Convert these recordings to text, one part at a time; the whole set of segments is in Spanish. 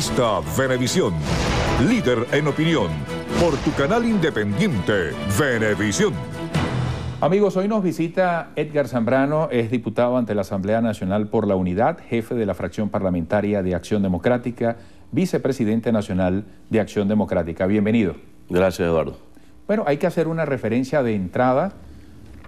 Revista Venevisión, líder en opinión, por tu canal independiente, Venevisión. Amigos, hoy nos visita Edgar Zambrano, es diputado ante la Asamblea Nacional por la Unidad, jefe de la fracción parlamentaria de Acción Democrática, vicepresidente nacional de Acción Democrática. Bienvenido. Gracias, Eduardo. Bueno, hay que hacer una referencia de entrada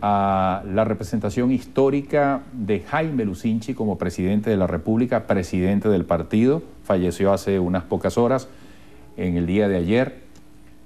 a la representación histórica de Jaime Lucinchi como presidente de la República, presidente del partido. Falleció hace unas pocas horas, en el día de ayer.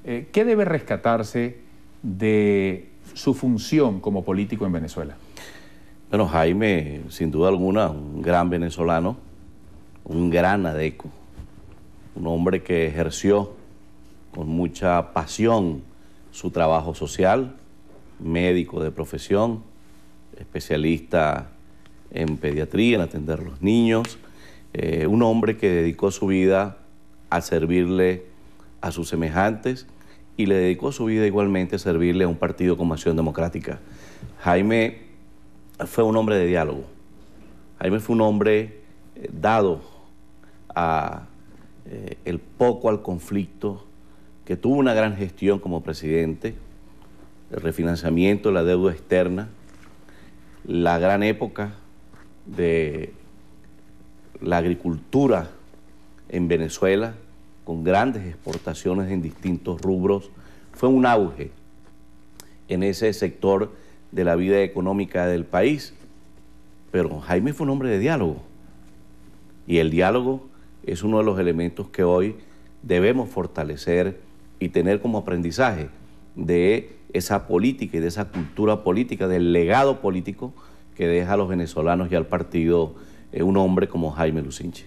¿Qué debe rescatarse de su función como político en Venezuela? Bueno, Jaime, sin duda alguna, un gran venezolano, un gran adeco, un hombre que ejerció con mucha pasión su trabajo social, médico de profesión, especialista en pediatría, en atender a los niños, un hombre que dedicó su vida a servirle a sus semejantes y le dedicó su vida igualmente a servirle a un partido como Acción Democrática. Jaime fue un hombre de diálogo. Jaime fue un hombre dado a el poco al conflicto, que tuvo una gran gestión como presidente, el refinanciamiento de la deuda externa, la gran época de la agricultura en Venezuela, con grandes exportaciones en distintos rubros. Fue un auge en ese sector de la vida económica del país. Pero Jaime fue un hombre de diálogo. Y el diálogo es uno de los elementos que hoy debemos fortalecer y tener como aprendizaje de esa política y de esa cultura política, del legado político que deja a los venezolanos y al partido un hombre como Jaime Lucinchi.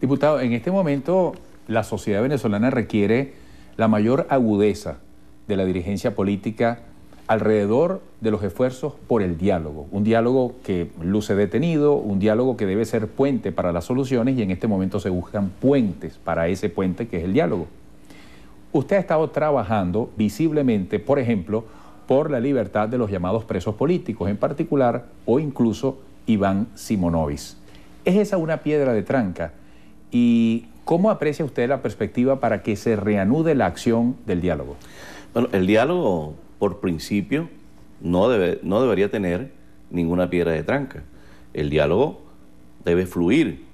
Diputado, en este momento la sociedad venezolana requiere la mayor agudeza de la dirigencia política alrededor de los esfuerzos por el diálogo. Un diálogo que luce detenido, un diálogo que debe ser puente para las soluciones, y en este momento se buscan puentes para ese puente que es el diálogo. Usted ha estado trabajando visiblemente, por ejemplo, por la libertad de los llamados presos políticos, en particular, o incluso Iván Simonovic. ¿Es esa una piedra de tranca? ¿Y cómo aprecia usted la perspectiva para que se reanude la acción del diálogo? Bueno, el diálogo, por principio, no debería tener ninguna piedra de tranca. El diálogo debe fluir,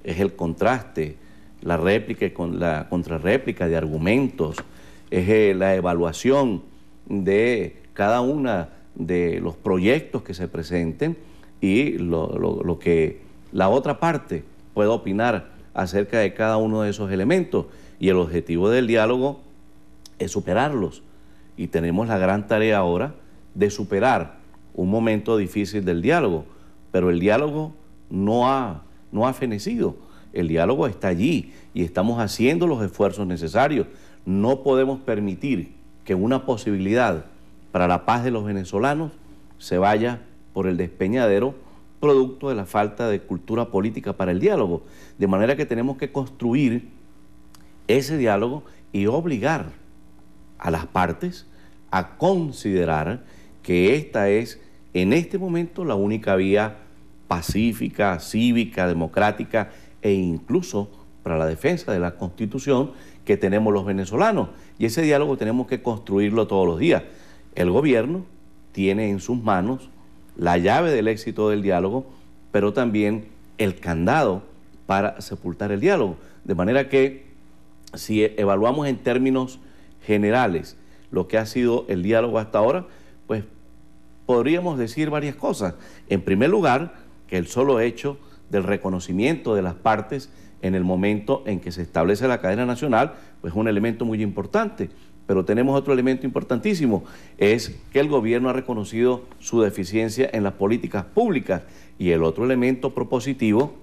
es el contraste, la réplica con la contrarréplica de argumentos, es la evaluación de cada una de los proyectos que se presenten y lo que la otra parte pueda opinar acerca de cada uno de esos elementos. Y el objetivo del diálogo es superarlos. Y tenemos la gran tarea ahora de superar un momento difícil del diálogo. Pero el diálogo no ha fenecido. El diálogo está allí y estamos haciendo los esfuerzos necesarios. No podemos permitir que una posibilidad para la paz de los venezolanos se vaya por el despeñadero, producto de la falta de cultura política para el diálogo. De manera que tenemos que construir ese diálogo y obligar a las partes a considerar que esta es, en este momento, la única vía pacífica, cívica, democrática e incluso para la defensa de la Constitución que tenemos los venezolanos. Y ese diálogo tenemos que construirlo todos los días. El gobierno tiene en sus manos la llave del éxito del diálogo, pero también el candado para sepultar el diálogo. De manera que, si evaluamos en términos generales lo que ha sido el diálogo hasta ahora, pues podríamos decir varias cosas. En primer lugar, que el solo hecho del reconocimiento de las partes en el momento en que se establece la cadena nacional, pues es un elemento muy importante. Pero tenemos otro elemento importantísimo, es que el gobierno ha reconocido su deficiencia en las políticas públicas. Y el otro elemento propositivo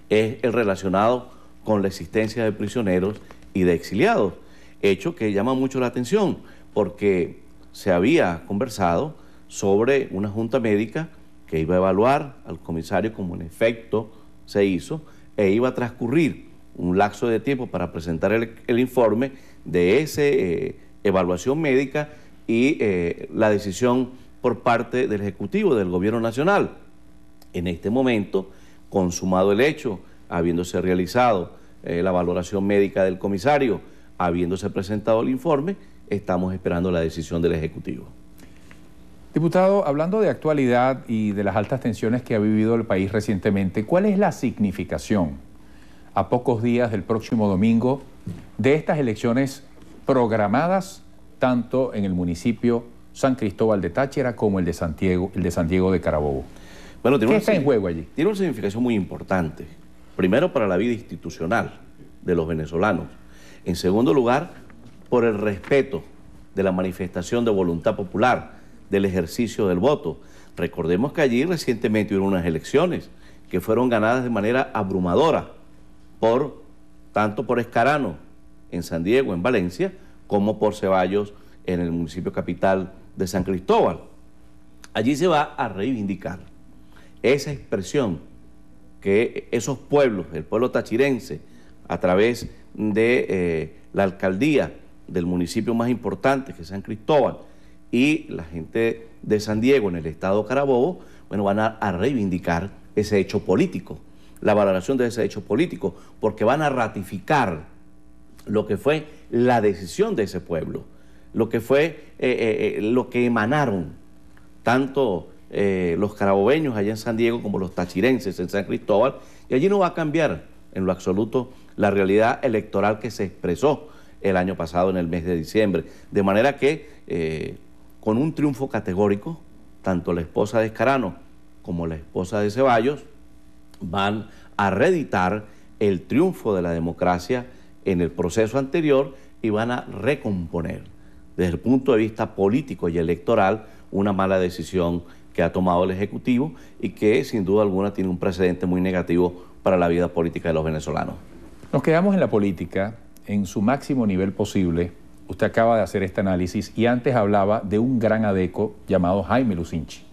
es el relacionado con la existencia de prisioneros y de exiliados, hecho que llama mucho la atención, porque se había conversado sobre una junta médica que iba a evaluar al comisario, como en efecto se hizo, e iba a transcurrir un lapso de tiempo para presentar el informe de esa evaluación médica y la decisión por parte del Ejecutivo, del Gobierno Nacional. En este momento, consumado el hecho, habiéndose realizado la valoración médica del comisario. Habiéndose presentado el informe, estamos esperando la decisión del Ejecutivo. Diputado, hablando de actualidad y de las altas tensiones que ha vivido el país recientemente, ¿cuál es la significación, a pocos días del próximo domingo, de estas elecciones programadas tanto en el municipio San Cristóbal de Táchira como el de San Diego de Carabobo? Bueno, ¿Qué está en juego allí? Tiene una significación muy importante. Primero, para la vida institucional de los venezolanos. En segundo lugar, por el respeto de la manifestación de voluntad popular, del ejercicio del voto. Recordemos que allí recientemente hubo unas elecciones que fueron ganadas de manera abrumadora, tanto por Escarano en San Diego, en Valencia, como por Ceballos en el municipio capital de San Cristóbal. Allí se va a reivindicar esa expresión que esos pueblos, el pueblo tachirense, a través de la alcaldía del municipio más importante, que es San Cristóbal, y la gente de San Diego en el estado Carabobo, bueno, van a reivindicar ese hecho político, la valoración de ese hecho político, porque van a ratificar lo que fue la decisión de ese pueblo, lo que fue lo que emanaron tanto los carabobeños allá en San Diego como los tachirenses en San Cristóbal, y allí no va a cambiar en lo absoluto la realidad electoral que se expresó el año pasado en el mes de diciembre, de manera que con un triunfo categórico, tanto la esposa de Escarano como la esposa de Ceballos van a reeditar el triunfo de la democracia en el proceso anterior y van a recomponer, desde el punto de vista político y electoral, una mala decisión que ha tomado el Ejecutivo y que sin duda alguna tiene un precedente muy negativo para la vida política de los venezolanos. Nos quedamos en la política en su máximo nivel posible. Usted acaba de hacer este análisis y antes hablaba de un gran adeco llamado Jaime Lucinchi.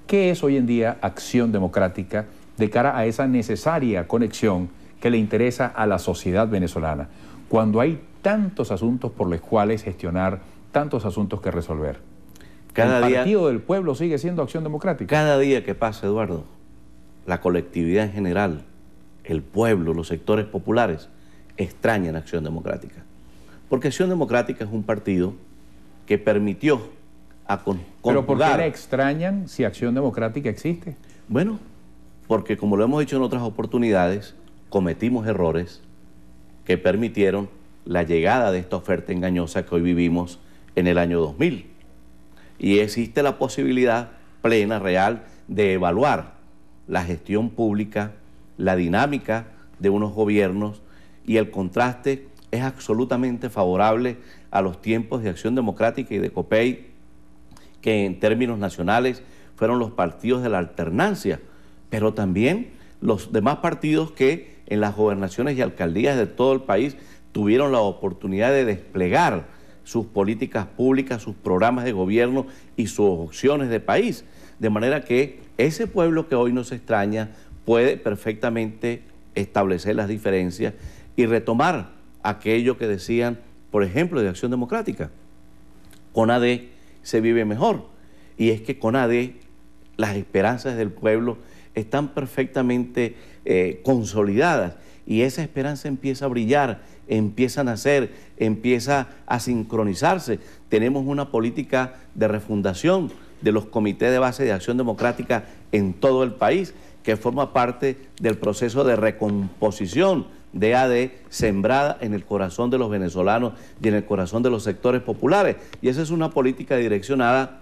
¿Qué es hoy en día Acción Democrática de cara a esa necesaria conexión que le interesa a la sociedad venezolana, cuando hay tantos asuntos por los cuales gestionar, tantos asuntos que resolver? ¿El Partido del Pueblo sigue siendo Acción Democrática? Cada día que pasa, Eduardo, la colectividad en general, el pueblo, los sectores populares, extrañan Acción Democrática. Porque Acción Democrática es un partido que permitió ¿Pero por qué la extrañan si Acción Democrática existe? Bueno, porque como lo hemos dicho en otras oportunidades, cometimos errores que permitieron la llegada de esta oferta engañosa que hoy vivimos en el año 2000. Y existe la posibilidad plena, real, de evaluar la gestión pública, la dinámica de unos gobiernos, y el contraste es absolutamente favorable a los tiempos de Acción Democrática y de COPEI, que en términos nacionales fueron los partidos de la alternancia, pero también los demás partidos que en las gobernaciones y alcaldías de todo el país tuvieron la oportunidad de desplegar sus políticas públicas, sus programas de gobierno y sus opciones de país. De manera que ese pueblo que hoy nos extraña puede perfectamente establecer las diferencias y retomar aquello que decían, por ejemplo, de Acción Democrática. Con AD se vive mejor. Y es que con AD las esperanzas del pueblo están perfectamente consolidadas, y esa esperanza empieza a brillar, empieza a nacer, empieza a sincronizarse. Tenemos una política de refundación de los comités de base de Acción Democrática en todo el país, que forma parte del proceso de recomposición de AD, sembrada en el corazón de los venezolanos y en el corazón de los sectores populares. Y esa es una política direccionada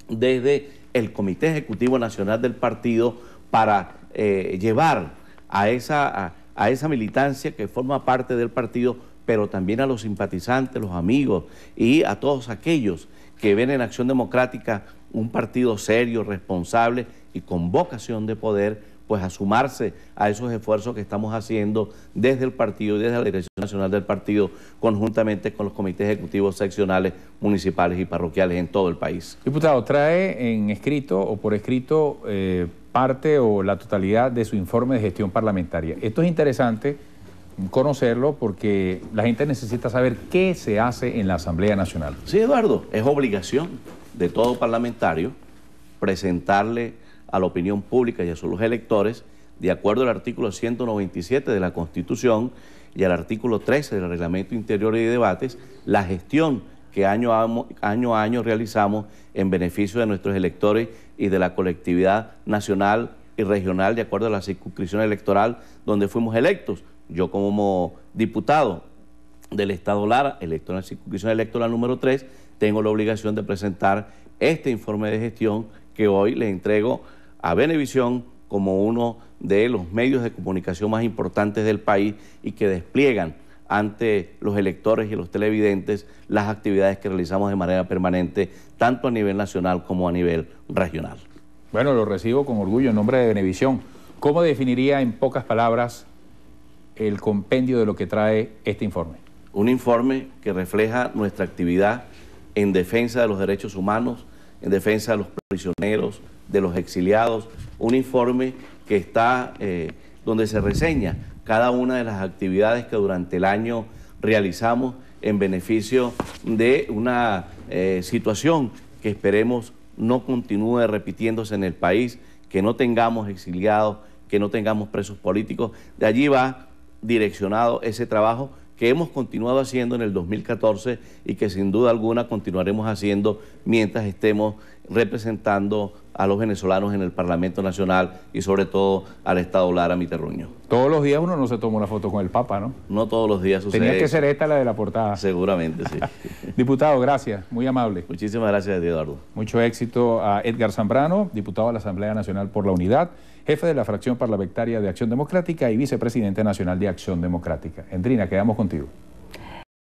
desde el Comité Ejecutivo Nacional del partido para llevar a esa militancia que forma parte del partido, pero también a los simpatizantes, los amigos y a todos aquellos que ven en Acción Democrática un partido serio, responsable y con vocación de poder, pues a sumarse a esos esfuerzos que estamos haciendo desde el partido y desde la Dirección Nacional del partido, conjuntamente con los comités ejecutivos seccionales, municipales y parroquiales en todo el país. Diputado, trae en escrito o por escrito parte o la totalidad de su informe de gestión parlamentaria. Esto es interesante conocerlo porque la gente necesita saber qué se hace en la Asamblea Nacional. Sí, Eduardo, es obligación de todo parlamentario presentarle a la opinión pública y a los electores de acuerdo al artículo 197 de la Constitución y al artículo 13 del Reglamento Interior y de Debates, la gestión que año a año realizamos en beneficio de nuestros electores y de la colectividad nacional y regional de acuerdo a la circunscripción electoral donde fuimos electos. Yo como diputado del Estado Lara, electo en la circunscripción electoral número 3, tengo la obligación de presentar este informe de gestión que hoy le entrego a Venevisión como uno de los medios de comunicación más importantes del país y que despliegan ante los electores y los televidentes las actividades que realizamos de manera permanente, tanto a nivel nacional como a nivel regional. Bueno, lo recibo con orgullo en nombre de Venevisión. ¿Cómo definiría en pocas palabras el compendio de lo que trae este informe? Un informe que refleja nuestra actividad en defensa de los derechos humanos, en defensa de los prisioneros, de los exiliados, un informe que está donde se reseña cada una de las actividades que durante el año realizamos en beneficio de una situación que esperemos no continúe repitiéndose en el país, que no tengamos exiliados, que no tengamos presos políticos. De allí va direccionado ese trabajo que hemos continuado haciendo en el 2014 y que sin duda alguna continuaremos haciendo mientras estemos representando a los venezolanos en el Parlamento Nacional y sobre todo al Estado Lara, mi terruño. Todos los días uno no se toma una foto con el Papa, ¿no? No todos los días sucede. Tenía que ser esta la de la portada. Seguramente, sí. Diputado, gracias, muy amable. Muchísimas gracias, Eduardo. Mucho éxito a Edgar Zambrano, diputado de la Asamblea Nacional por la Unidad, jefe de la fracción parlamentaria de Acción Democrática y vicepresidente nacional de Acción Democrática. Endrina, quedamos contigo.